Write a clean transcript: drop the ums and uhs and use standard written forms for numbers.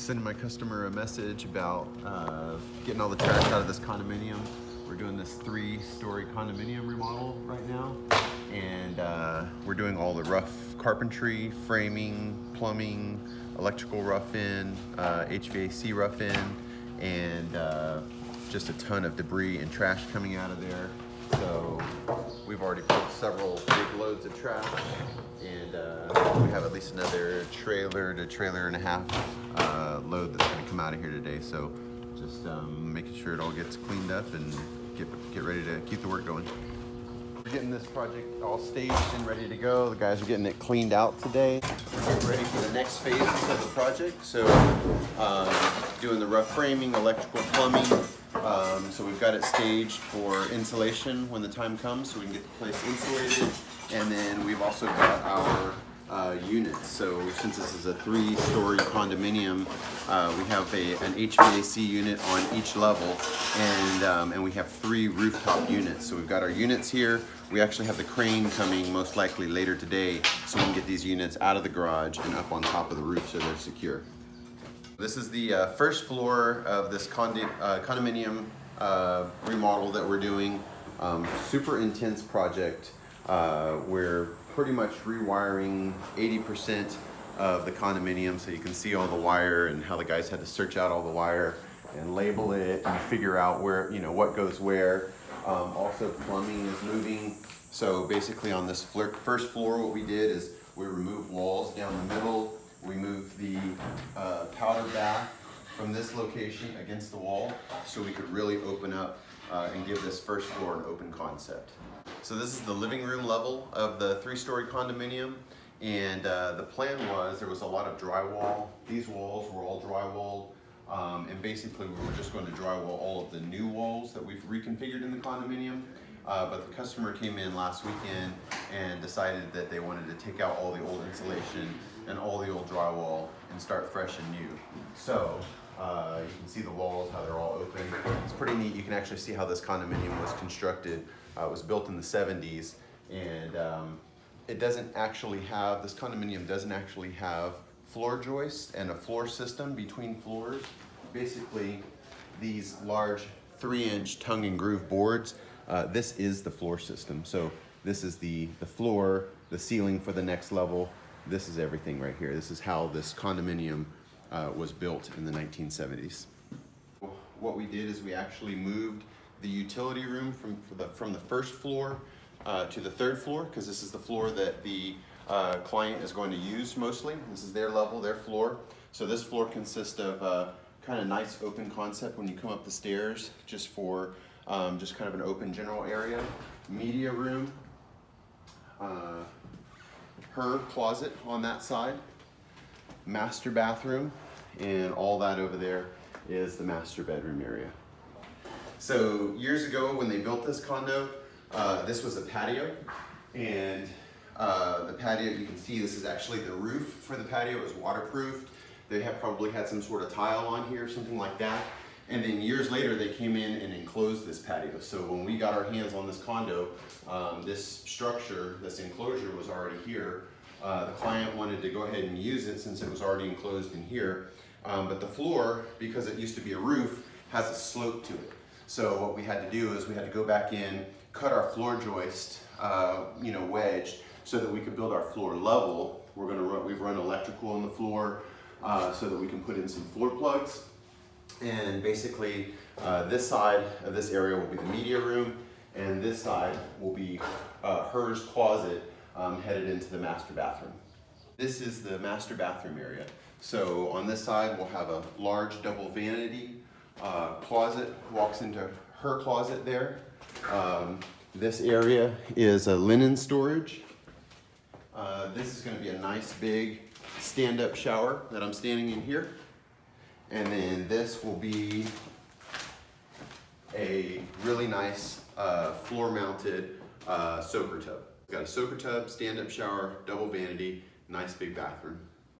sending my customer a message about getting all the trash out of this condominium. We're doing this 3-story condominium remodel right now, and we're doing all the rough carpentry, framing, plumbing, electrical rough-in, HVAC rough-in, and just a ton of debris and trash coming out of there. So we've already put several big loads of trash, and we have at least another trailer to trailer and a half load that's going to come out of here today. So just making sure it all gets cleaned up and get ready to keep the work going. We're getting this project all staged and ready to go. The guys are getting it cleaned out today. We're getting ready for the next phase of the project. So doing the rough framing, electrical, plumbing. So we've got it staged for insulation when the time comes, so we can get the place insulated. And then we've also got our units. So since this is a 3-story condominium, we have an HVAC unit on each level, and we have 3 rooftop units. So we've got our units here. We actually have the crane coming most likely later today, so we can get these units out of the garage and up on top of the roof so they're secure. This is the first floor of this condominium remodel that we're doing. Super intense project. We're pretty much rewiring 80% of the condominium, so you can see all the wire and how the guys had to search out all the wire and label it and figure out where, what goes where. Also plumbing is moving. So basically on this first floor, what we did is we removed walls down the middle. We moved the powder bath from this location against the wall so we could really open up and give this first floor an open concept. So this is the living room level of the 3-story condominium, and the plan was there was a lot of drywall. These walls were all drywalled, and basically we were just going to drywall all of the new walls that we've reconfigured in the condominium. But the customer came in last weekend and decided that they wanted to take out all the old insulation and all the old drywall and start fresh and new. So you can see the walls, how they're all open. It's pretty neat. You can actually see how this condominium was constructed. It was built in the 70s, and it doesn't actually have, this condominium doesn't actually have floor joists and a floor system between floors. Basically, these large 3-inch tongue and groove boards, this is the floor system. So this is the floor, the ceiling for the next level. This is everything right here. This is how this condominium was built in the 1970s. What we did is we actually moved the utility room from the first floor to the 3rd floor, because this is the floor that the client is going to use mostly. This is their level, their floor. So this floor consists of a kind of nice open concept when you come up the stairs, just for just kind of an open general area. Media room, her closet on that side, master bathroom, and all that over there is the master bedroom area. So years ago when they built this condo, this was a patio, and the patio, you can see this is actually the roof for the patio. It was waterproofed. They have probably had some sort of tile on here, something like that. And then years later, they came in and enclosed this patio. So when we got our hands on this condo, this structure, this enclosure was already here. The client wanted to go ahead and use it since it was already enclosed in here. But the floor, because it used to be a roof, has a slope to it. So what we had to do is we had to go back in, cut our floor joist, wedged, so that we could build our floor level. We've run electrical on the floor so that we can put in some floor plugs. And basically, this side of this area will be the media room, and this side will be hers closet headed into the master bathroom. This is the master bathroom area. So on this side, we'll have a large double vanity closet, walks into her closet there. This area is a linen storage. This is going to be a nice big stand-up shower that I'm standing in here. And then this will be a really nice floor-mounted soaker tub. It's got a soaker tub, stand-up shower, double vanity, nice big bathroom.